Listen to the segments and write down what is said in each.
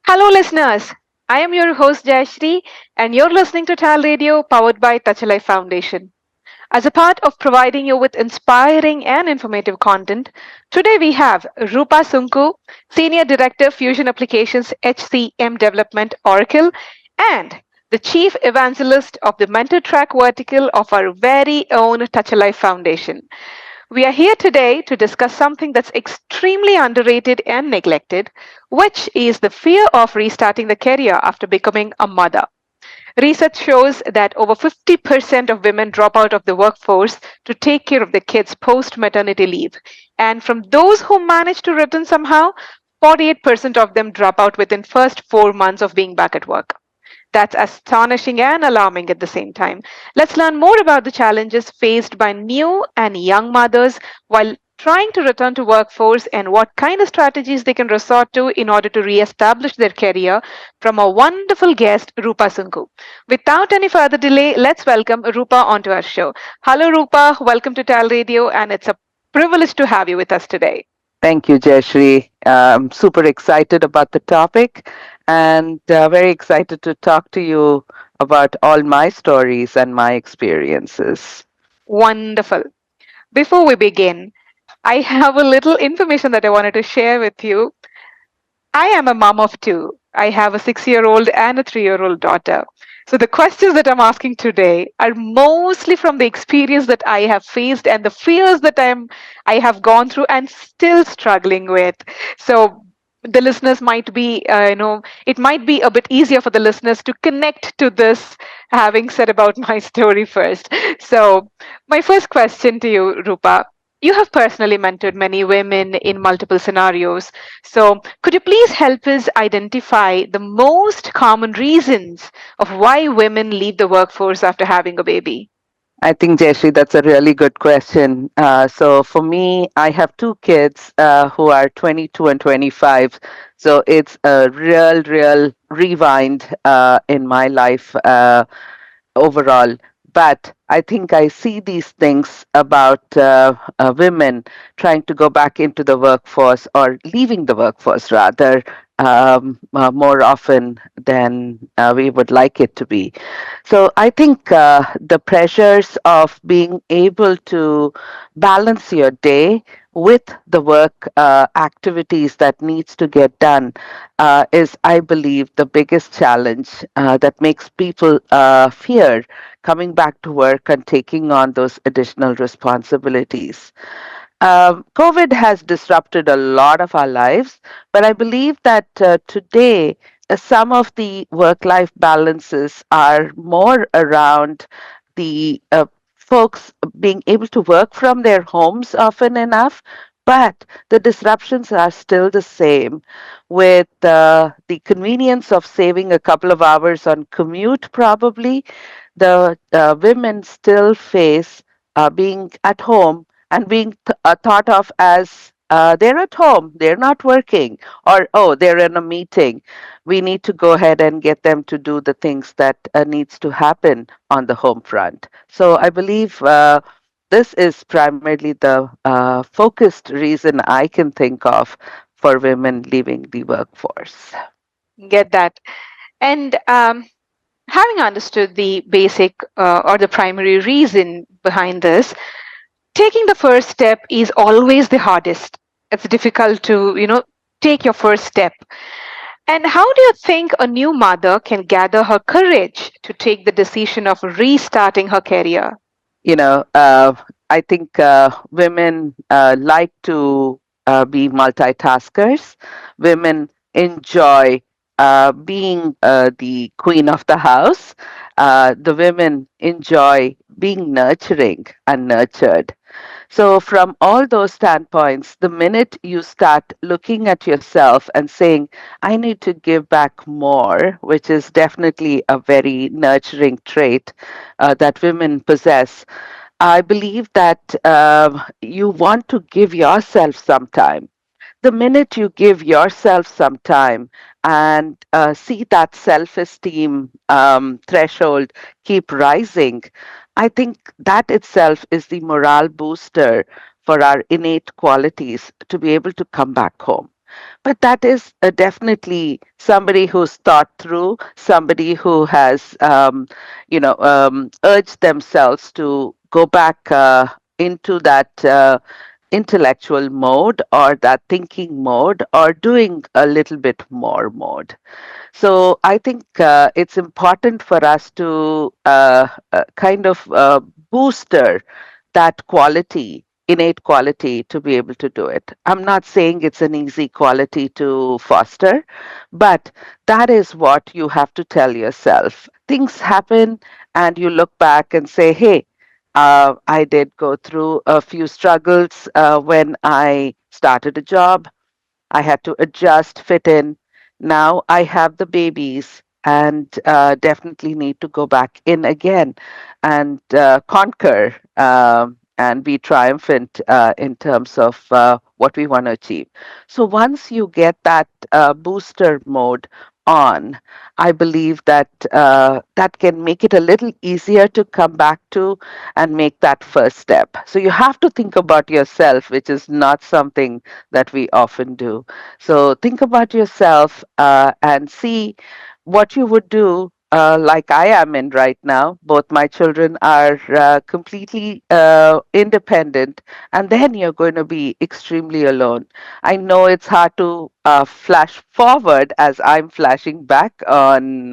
Hello, listeners. I am your host Jayasree, and you're listening to TALRadio powered by Touch a Life Foundation. As a part of providing you with inspiring and informative content, today we have Roopa Sunku, Senior Director Fusion Applications HCM Development Oracle, and the Chief Evangelist of the Mentor Track vertical of our very own Touch a Life Foundation. We are here today to discuss something that's extremely underrated and neglected, which is the fear of restarting the career after becoming a mother. Research shows that over 50% of women drop out of the workforce to take care of their kids post maternity leave. And from those who manage to return somehow, 48% of them drop out within first 4 months of being back at work. That's astonishing and alarming at the same time. Let's learn more about the challenges faced by new and young mothers while trying to return to workforce and what kind of strategies they can resort to in order to re-establish their career from a wonderful guest, Roopa Sunku. Without any further delay, let's welcome Roopa onto our show. Hello, Roopa. Welcome to Tal Radio, and it's a privilege to have you with us today. Thank you, Jayasree. I'm super excited about the topic and very excited to talk to you about all my stories and my experiences. Wonderful. Before we begin, I have a little information that I wanted to share with you. I am a mom of two. I have a 6 year old and a 3 year old daughter. So, the questions that I'm asking today are mostly from the experience that I have faced and the fears that I have gone through and still struggling with. So, the listeners might be, it might be a bit easier for the listeners to connect to this, having said about my story first. So, my first question to you, Rupa, you have personally mentored many women in multiple scenarios. So, could you please help us identify the most common reasons of why women leave the workforce after having a baby? I think, Jayashree, that's a really good question. So for me, I have two kids who are 22 and 25. So it's a real rewind in my life overall. But I think I see these things about women trying to go back into the workforce or leaving the workforce rather more often than we would like it to be. So I think the pressures of being able to balance your day with the work activities that needs to get done is, I believe, the biggest challenge that makes people fear coming back to work and taking on those additional responsibilities. COVID has disrupted a lot of our lives, but I believe that today some of the work life balances are more around the folks being able to work from their homes often enough. But the disruptions are still the same, with the convenience of saving a couple of hours on commute, probably. The women still face being at home and being thought of as they're at home, they're not working, or oh, they're in a meeting. We need to go ahead and get them to do the things that needs to happen on the home front. So I believe this is primarily the focused reason I can think of for women leaving the workforce. Get that. And having understood the basic or the primary reason behind this, taking the first step is always the hardest. It's difficult to, take your first step. And how do you think a new mother can gather her courage to take the decision of restarting her career? You know, I think women like to be multitaskers. Women enjoy being the queen of the house. The women enjoy being nurturing and nurtured. So, from all those standpoints, the minute you start looking at yourself and saying, I need to give back more, which is definitely a very nurturing trait that women possess, I believe that you want to give yourself some time. The minute you give yourself some time and see that self esteem threshold keep rising, I think that itself is the morale booster for our innate qualities to be able to come back home. But that is definitely somebody who's thought through, somebody who has, urged themselves to go back into that intellectual mode or that thinking mode or doing a little bit more mode. So I think it's important for us to kind of booster that quality, innate quality, to be able to do it. I'm not saying it's an easy quality to foster, but that is what you have to tell yourself. Things happen, and you look back and say, hey, I did go through a few struggles when I started a job. I had to adjust, fit in. Now I have the babies and definitely need to go back in again and conquer and be triumphant in terms of what we want to achieve. So once you get that booster mode on, I believe that that can make it a little easier to come back to and make that first step. So you have to think about yourself, which is not something that we often do. So think about yourself and see what you would do. Like I am in right now. Both my children are completely independent, and then you're going to be extremely alone. I know it's hard to flash forward as I'm flashing back on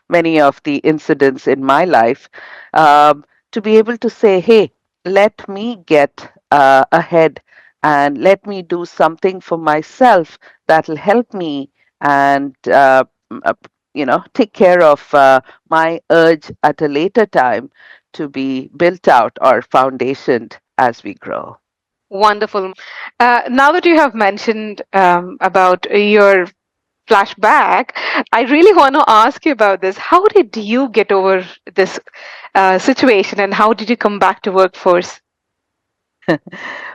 many of the incidents in my life to be able to say, hey, let me get ahead and let me do something for myself that'll help me and take care of my urge at a later time to be built out or foundationed as we grow. Wonderful. Now that you have mentioned about your flashback, I really want to ask you about this. How did you get over this situation, and how did you come back to workforce?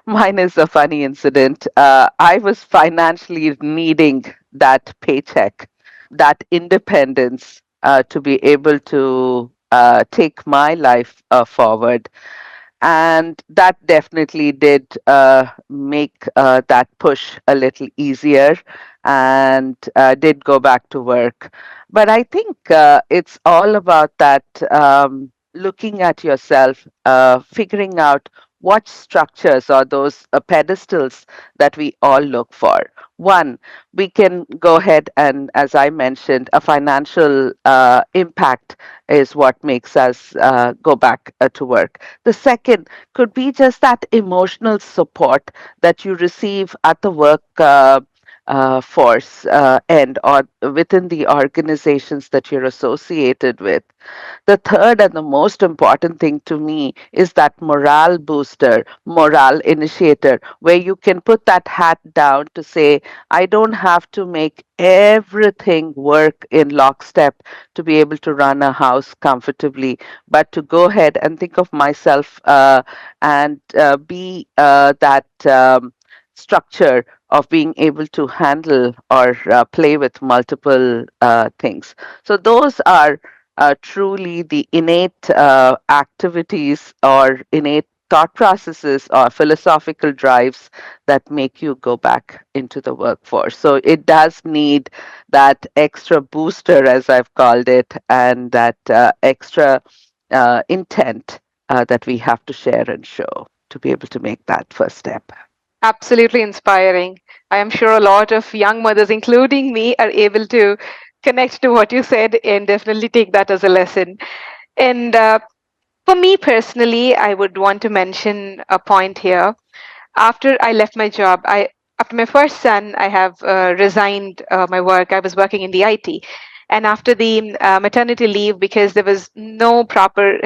Mine is a funny incident. I was financially needing that paycheck, that independence to be able to take my life forward. And that definitely did make that push a little easier and did go back to work. But I think it's all about that looking at yourself, figuring out what structures or those pedestals that we all look for. One, we can go ahead and, as I mentioned, a financial impact is what makes us go back to work. The second could be just that emotional support that you receive at the work force end or within the organizations that you're associated with. The third and the most important thing to me is that morale booster, morale initiator, where you can put that hat down to say, I don't have to make everything work in lockstep to be able to run a house comfortably, but to go ahead and think of myself and be that structure of being able to handle or play with multiple things. So those are truly the innate activities or innate thought processes or philosophical drives that make you go back into the workforce. So it does need that extra booster, as I've called it, and that extra intent that we have to share and show to be able to make that first step. Absolutely inspiring. I am sure a lot of young mothers, including me, are able to connect to what you said and definitely take that as a lesson. And for me personally, I would want to mention a point here. After I left my job, after my first son, I have resigned my work. I was working in the IT, and after the maternity leave, because there was no proper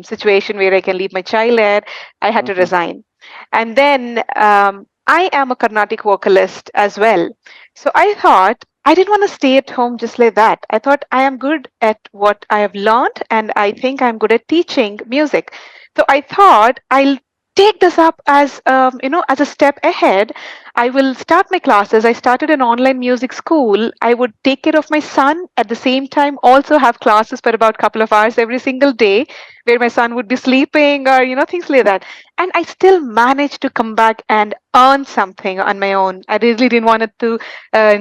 situation where I can leave my child at, I had to Hmm. resign. And then I am a Carnatic vocalist as well, so I thought I didn't want to stay at home just like that. I thought I am good at what I have learned, and I think I'm good at teaching music. So I thought I'll take this up as as a step ahead. I will start my classes. I started an online music school. I would take care of my son at the same time, also have classes for about a couple of hours every single day, where my son would be sleeping or things like that. And I still managed to come back and earn something on my own. I really didn't want it to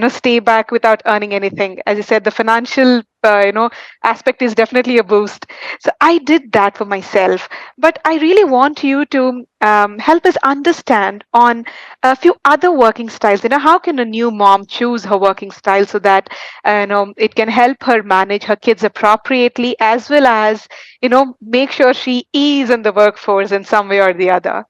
stay back without earning anything. As I said, the financial aspect is definitely a boost. So I did that for myself. But I really want you to help us understand on a few other working styles. How can a new mom choose her working style so that it can help her manage her kids appropriately, as well as make sure she is in the workforce in some way or the other.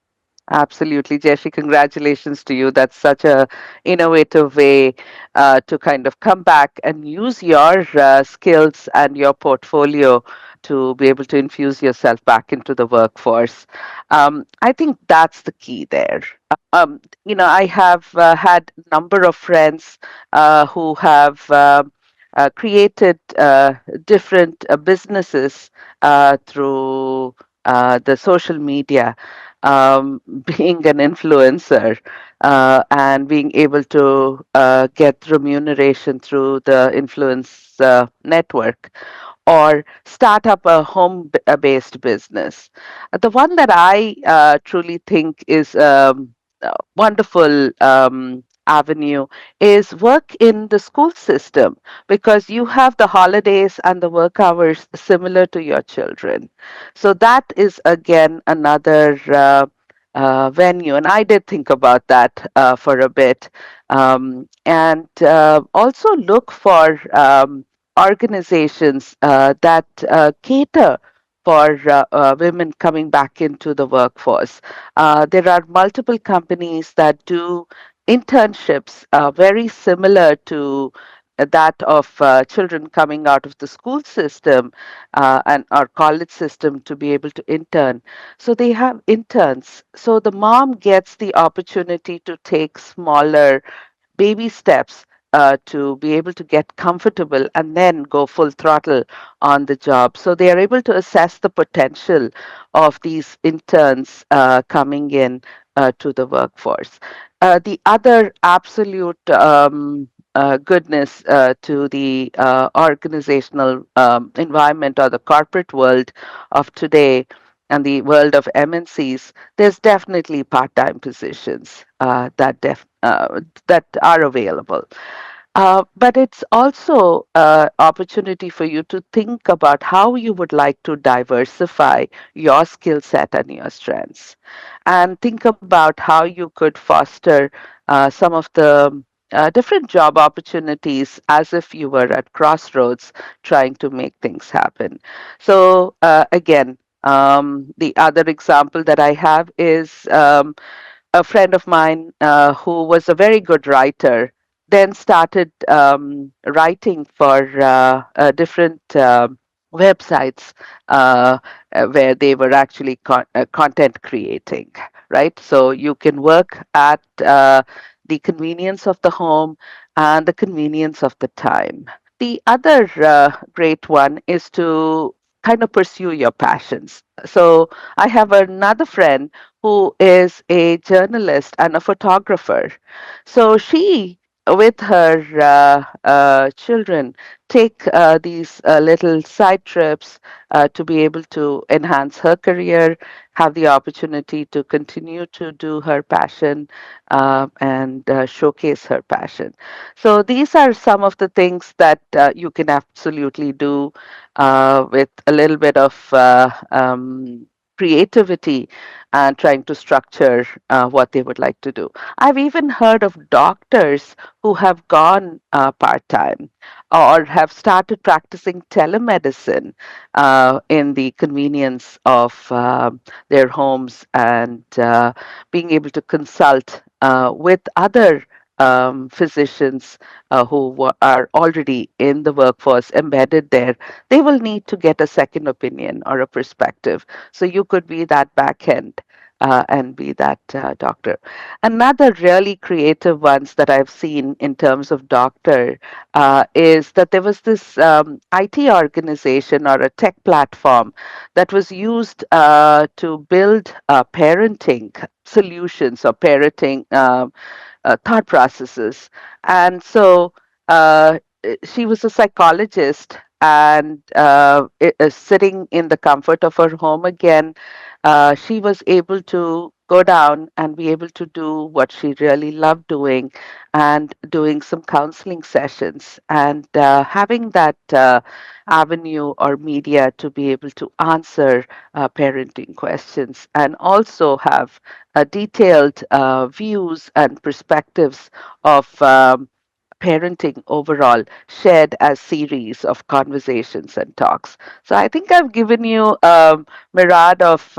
Absolutely, Jeffrey. Congratulations to you. That's such a innovative way to kind of come back and use your skills and your portfolio to be able to infuse yourself back into the workforce. I think that's the key there. I have had a number of friends who have created different businesses through the social media, being an influencer and being able to get remuneration through the influence network, or start up a home based business. The one that I truly think is a wonderful avenue is work in the school system, because you have the holidays and the work hours similar to your children. So that is again another venue. And I did think about that for a bit. And also look for organizations that cater for women coming back into the workforce. There are multiple companies that do internships very similar to that of children coming out of the school system and our college system to be able to intern. So they have interns. So the mom gets the opportunity to take smaller baby steps to be able to get comfortable and then go full throttle on the job. So they are able to assess the potential of these interns coming in to the workforce. The other absolute goodness to the organizational environment or the corporate world of today and the world of MNCs, there's definitely part-time positions that are available. But it's also an opportunity for you to think about how you would like to diversify your skill set and your strengths, and think about how you could foster some of the different job opportunities as if you were at crossroads trying to make things happen. So, again, the other example that I have is a friend of mine who was a very good writer, then started writing for different websites where they were actually content creating, right? So you can work at the convenience of the home and the convenience of the time. The other great one is to kind of pursue your passions. So I have another friend who is a journalist and a photographer. So she, with her children, take these little side trips to be able to enhance her career, have the opportunity to continue to do her passion and showcase her passion. So these are some of the things that you can absolutely do with a little bit of creativity and trying to structure what they would like to do. I've even heard of doctors who have gone part time or have started practicing telemedicine in the convenience of their homes, and being able to consult with other physicians are already in the workforce, embedded there. They will need to get a second opinion or a perspective. So you could be that back end. and be that doctor. Another really creative ones that I've seen in terms of doctor is that there was this IT organization or a tech platform that was used to build parenting solutions or parenting thought processes. And so she was a psychologist and sitting in the comfort of her home again, she was able to go down and be able to do what she really loved doing and doing some counseling sessions and having that avenue or media to be able to answer parenting questions and also have detailed views and perspectives of parenting overall shared as series of conversations and talks. So I think I've given you a myriad of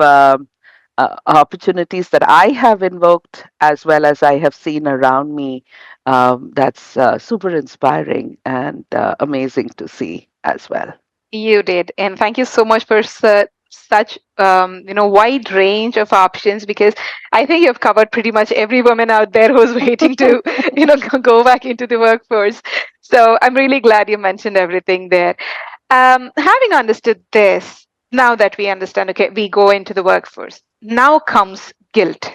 opportunities that I have invoked as well as I have seen around me. That's super inspiring and amazing to see as well. You did, and thank you so much for such wide range of options, because I think you've covered pretty much every woman out there who's waiting to go back into the workforce. So I'm really glad you mentioned everything there. Having understood this, now that we understand, okay, we go into the workforce. Now comes guilt,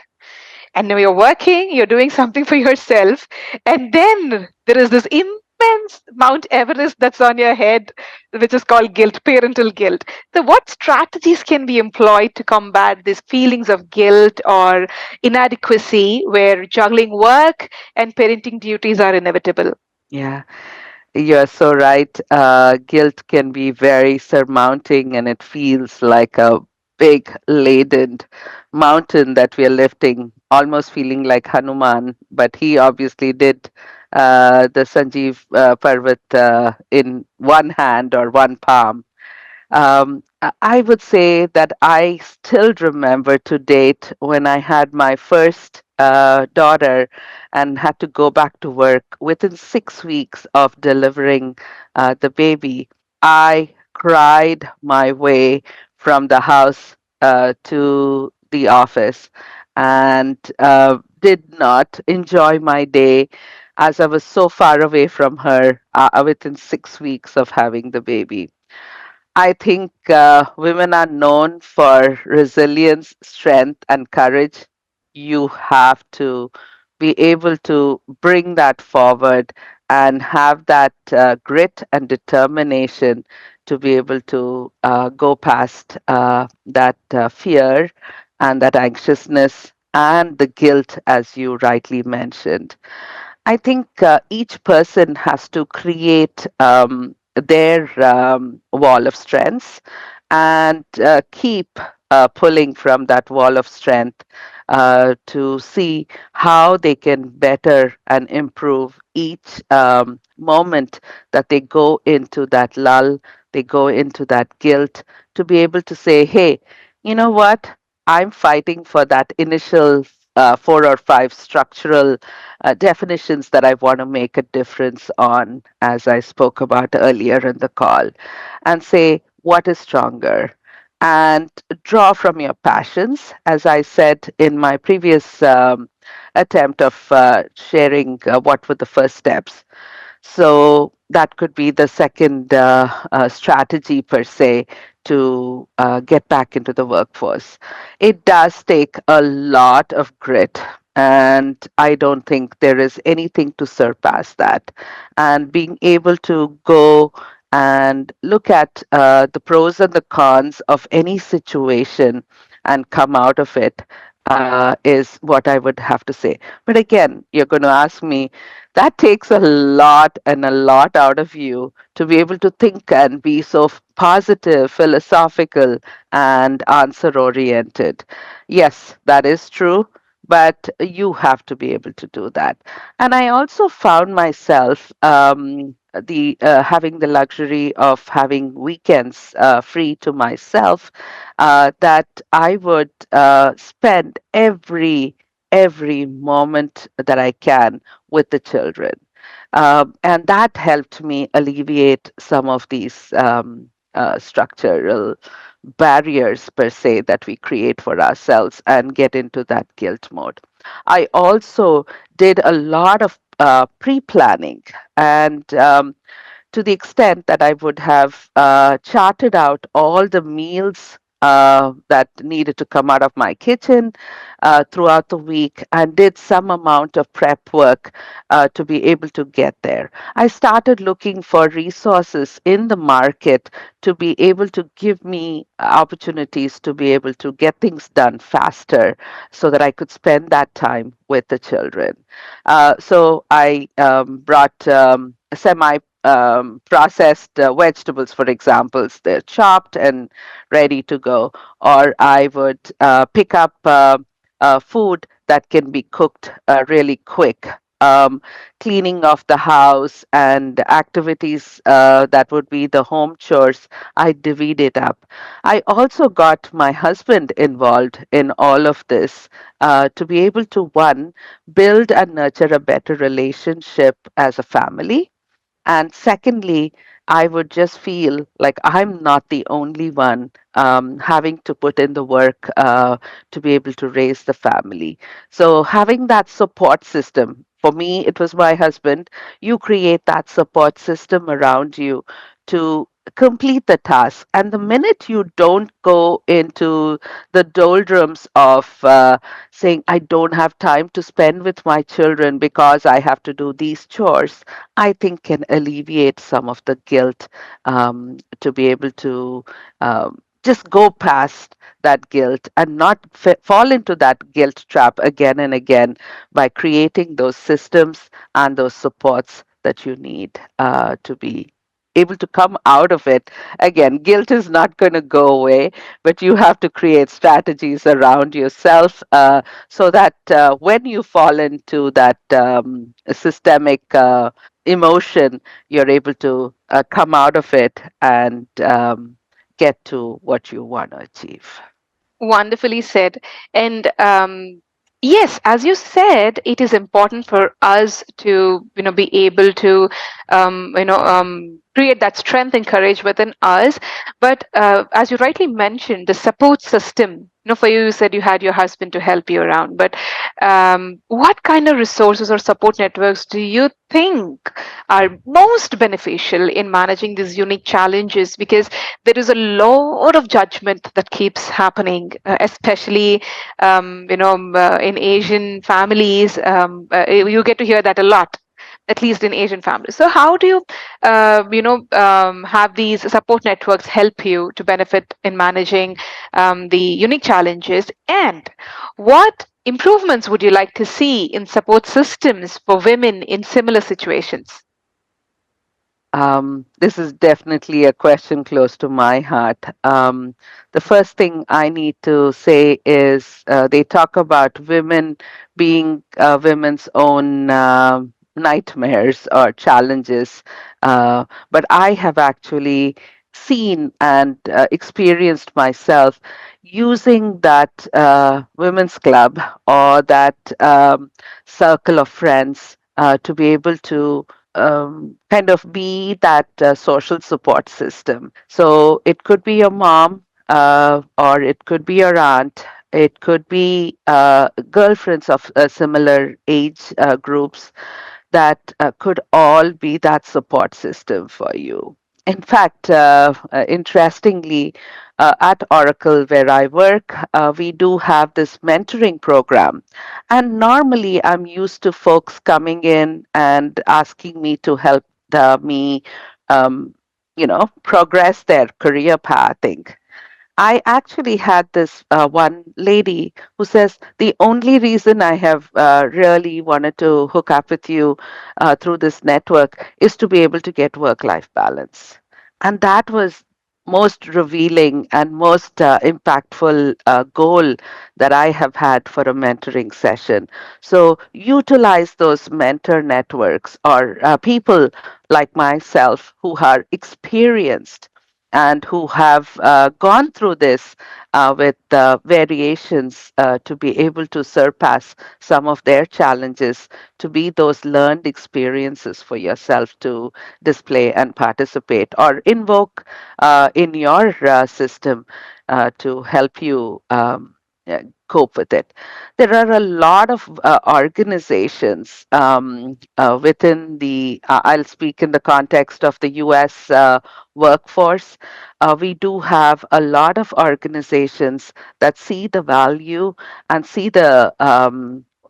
and now you're working, you're doing something for yourself, and then there is this immense Mount Everest that's on your head, which is called guilt, parental guilt. So what strategies can be employed to combat these feelings of guilt or inadequacy where juggling work and parenting duties are inevitable? Yeah. You're so right. Guilt can be very surmounting, and it feels like a big laden mountain that we are lifting, almost feeling like Hanuman. But he obviously did the Sanjeev Parvat in one hand or one palm. I would say that I still remember to date when I had my first daughter and had to go back to work within 6 weeks of delivering the baby. I cried my way from the house to the office and did not enjoy my day as I was so far away from her within 6 weeks of having the baby. I think women are known for resilience, strength, and courage. You have to be able to bring that forward and have that grit and determination to be able to go past that fear and that anxiousness and the guilt, as you rightly mentioned. I think each person has to create their wall of strengths and keep pulling from that wall of strength to see how they can better and improve each moment that they go into that lull, they go into that guilt, to be able to say, hey, you know what? I'm fighting for that initial 4 or 5 structural definitions that I want to make a difference on, as I spoke about earlier in the call, and say, what is stronger? And draw from your passions, as I said in my previous attempt of sharing what were the first steps. So that could be the second strategy per se to get back into the workforce. It does take a lot of grit, and I don't think there is anything to surpass that. And being able to go and look at the pros and the cons of any situation and come out of it is what I would have to say. But again, you're going to ask me, that takes a lot and a lot out of you to be able to think and be so positive, philosophical, and answer oriented. Yes, that is true, but you have to be able to do that. And I also found myself the having the luxury of having weekends free to myself, that I would spend every moment that I can with the children. And that helped me alleviate some of these structural barriers per se that we create for ourselves and get into that guilt mode. I also did a lot of pre planning, and to the extent that I would have charted out all the meals that needed to come out of my kitchen throughout the week and did some amount of prep work to be able to get there. I started looking for resources in the market to be able to give me opportunities to be able to get things done faster so that I could spend that time with the children. So I brought semi processed vegetables, for example. They're chopped and ready to go. Or I would pick up food that can be cooked really quick. Cleaning of the house and activities that would be the home chores, I divvied it up. I also got my husband involved in all of this to be able to, one, build and nurture a better relationship as a family, and secondly, I would just feel like I'm not the only one having to put in the work to be able to raise the family. So, having that support system, for me, it was my husband. You create that support system around you to complete the task. And the minute you don't go into the doldrums of saying, I don't have time to spend with my children because I have to do these chores, I think can alleviate some of the guilt to be able to just go past that guilt and not fall into that guilt trap again and again by creating those systems and those supports that you need to be able to come out of it. Again, guilt is not going to go away, but you have to create strategies around yourself so that when you fall into that systemic emotion, you're able to come out of it and get to what you want to achieve. Wonderfully said. And yes, as you said, it is important for us to, be able to, create that strength and courage within us. But as you rightly mentioned, the support system. For you, you said you had your husband to help you around. But what kind of resources or support networks do you think are most beneficial in managing these unique challenges? Because there is a lot of judgment that keeps happening, especially in Asian families. You get to hear that a lot, at least in Asian families. So how do you have these support networks help you to benefit in managing the unique challenges, and what improvements would you like to see in support systems for women in similar situations? This is definitely a question close to my heart. The first thing I need to say is they talk about women being women's own nightmares or challenges, but I have actually seen and experienced myself using that women's club or that circle of friends to be able to kind of be that social support system. So it could be your mom, or it could be your aunt. It could be girlfriends of similar age groups that could all be that support system for you. In fact, interestingly, at Oracle, where I work, we do have this mentoring program. And normally, I'm used to folks coming in and asking me to help me, um, progress their career pathing. I actually had this one lady who says, the only reason I have really wanted to hook up with you through this network is to be able to get work life balance. And that was most revealing and most impactful goal that I have had for a mentoring session. So utilize those mentor networks or people like myself who are experienced and who have gone through this with variations to be able to surpass some of their challenges, to be those learned experiences for yourself to display and participate or invoke in your system to help you cope with it. There are a lot of organizations within I'll speak in the context of the US workforce. We do have a lot of organizations that see the value and see the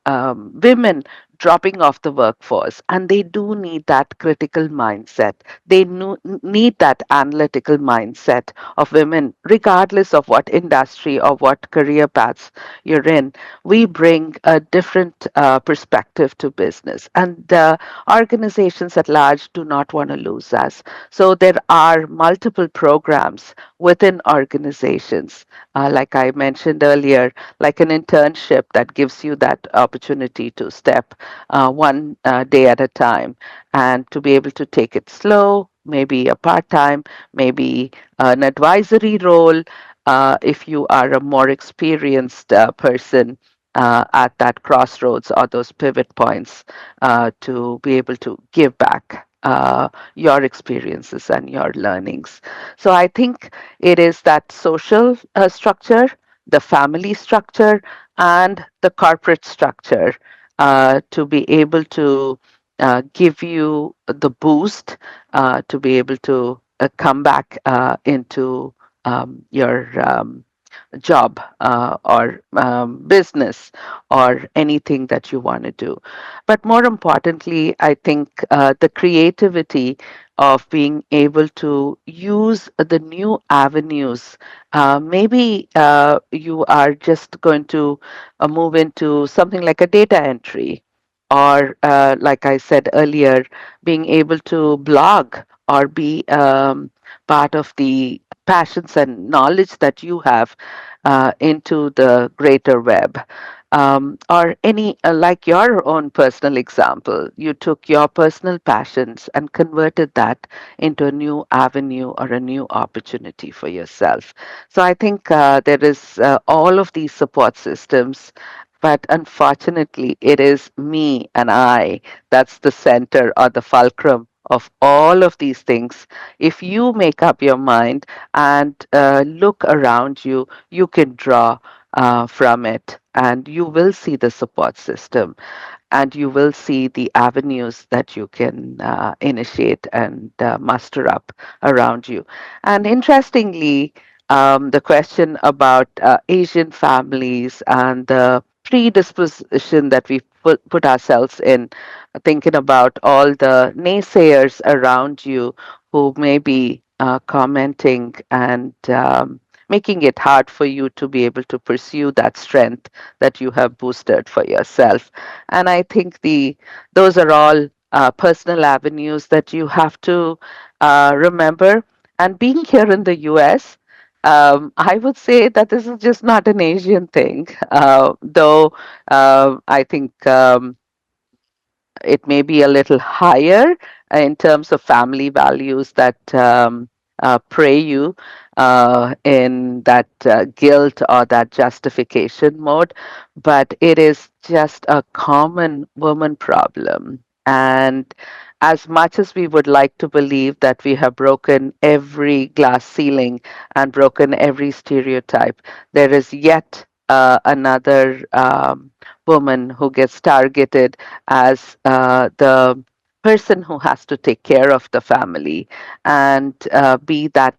women dropping off the workforce, and they do need that critical mindset. They need that analytical mindset of women, regardless of what industry or what career paths you're in. We bring a different perspective to business, and the organizations at large do not want to lose us. So there are multiple programs within organizations, like I mentioned earlier, like an internship that gives you that opportunity to step one day at a time and to be able to take it slow, maybe a part time, maybe an advisory role if you are a more experienced person at that crossroads or those pivot points to be able to give back your experiences and your learnings. So I think it is that social structure, the family structure, and the corporate structure to be able to give you the boost to be able to come back into your job or business or anything that you want to do. But more importantly, I think the creativity of being able to use the new avenues. Maybe you are just going to move into something like a data entry. Or, like I said earlier, being able to blog or be part of the passions and knowledge that you have into the greater web. Or any, like your own personal example, you took your personal passions and converted that into a new avenue or a new opportunity for yourself. So I think there is all of these support systems. But unfortunately, it is me and I that's the center or the fulcrum of all of these things. If you make up your mind and look around you, you can draw from it and you will see the support system and you will see the avenues that you can initiate and muster up around you. And interestingly, the question about Asian families and the predisposition that we put ourselves in, thinking about all the naysayers around you who may be commenting and making it hard for you to be able to pursue that strength that you have boosted for yourself. And I think those are all personal avenues that you have to remember. And being here in the US, I would say that this is just not an Asian thing, though I think it may be a little higher in terms of family values that prey you in that guilt or that justification mode, but it is just a common woman problem. And as much as we would like to believe that we have broken every glass ceiling and broken every stereotype, there is yet another woman who gets targeted as the person who has to take care of the family and be that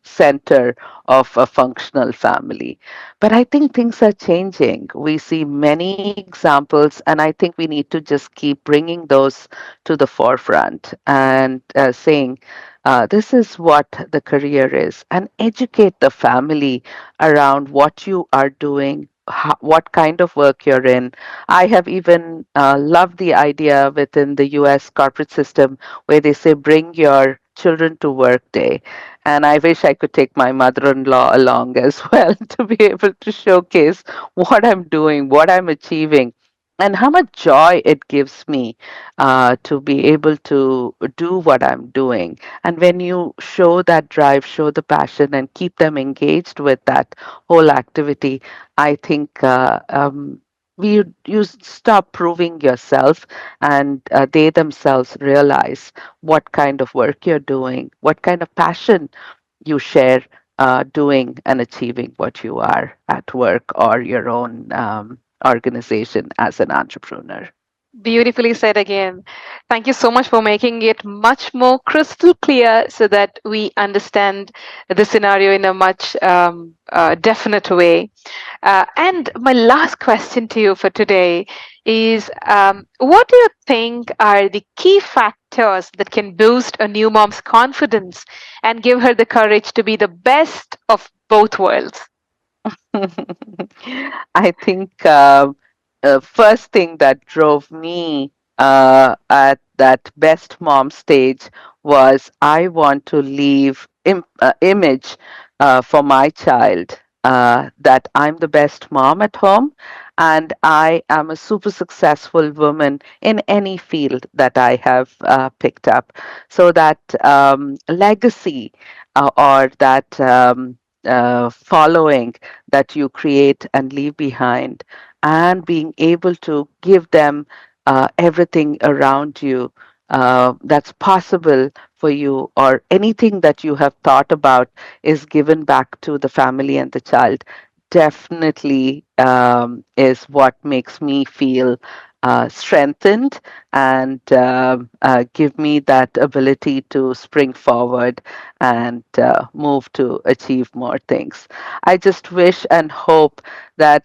center of a functional family. But I think things are changing. We see many examples, and I think we need to just keep bringing those to the forefront and saying, this is what the career is, and educate the family around what you are doing, what kind of work you're in. I have even loved the idea within the US corporate system where they say, bring your children to work day. And I wish I could take my mother in law along as well to be able to showcase what I'm doing, what I'm achieving. and how much joy it gives me to be able to do what I'm doing. And when you show that drive, show the passion, and keep them engaged with that whole activity, I think you stop proving yourself, and they themselves realize what kind of work you're doing, what kind of passion you share doing and achieving what you are at work or your own organization as an entrepreneur. Beautifully said again. Thank you so much for making it much more crystal clear so that we understand the scenario in a much definite way. And my last question to you for today is what do you think are the key factors that can boost a new mom's confidence and give her the courage to be the best of both worlds? I think first thing that drove me at that best mom stage was I want to leave image for my child that I'm the best mom at home, and I am a super successful woman in any field that I have picked up. So that legacy or that following that you create and leave behind, and being able to give them everything around you that's possible for you, or anything that you have thought about is given back to the family and the child, definitely is what makes me feel strengthened, and give me that ability to spring forward and move to achieve more things. I just wish and hope that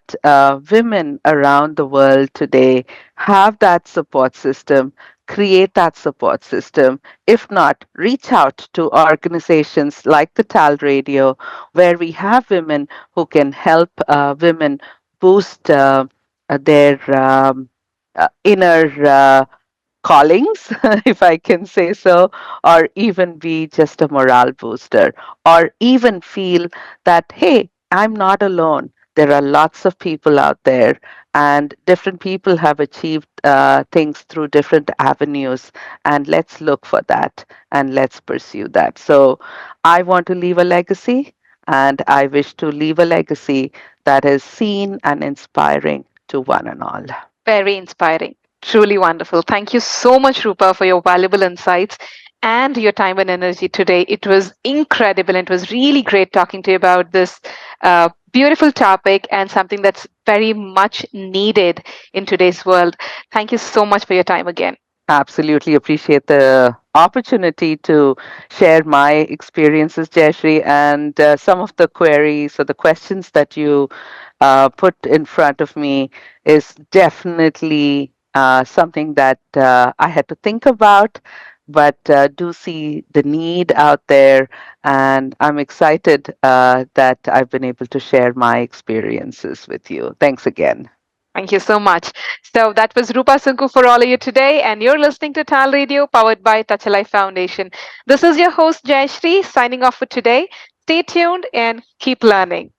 women around the world today have that support system, create that support system. If not, reach out to organizations like the TALRadio, where we have women who can help women boost their inner callings, if I can say so, or even be just a morale booster, or even feel that, hey, I'm not alone. There are lots of people out there, and different people have achieved things through different avenues, and let's look for that and let's pursue that. So, I want to leave a legacy, and I wish to leave a legacy that is seen and inspiring to one and all. Very inspiring. Truly wonderful. Thank you so much, Rupa, for your valuable insights and your time and energy today. It was incredible and it was really great talking to you about this beautiful topic and something that's very much needed in today's world. Thank you so much for your time again. Absolutely appreciate the opportunity to share my experiences, Jayasree, and some of the queries or the questions that you put in front of me is definitely something that I had to think about, but do see the need out there, and I'm excited that I've been able to share my experiences with you. Thanks again. Thank you so much. So that was Roopa Sunku for all of you today, and you're listening to Tal Radio, powered by Touch a Life Foundation. This is your host Jayasree signing off for today. Stay tuned and keep learning.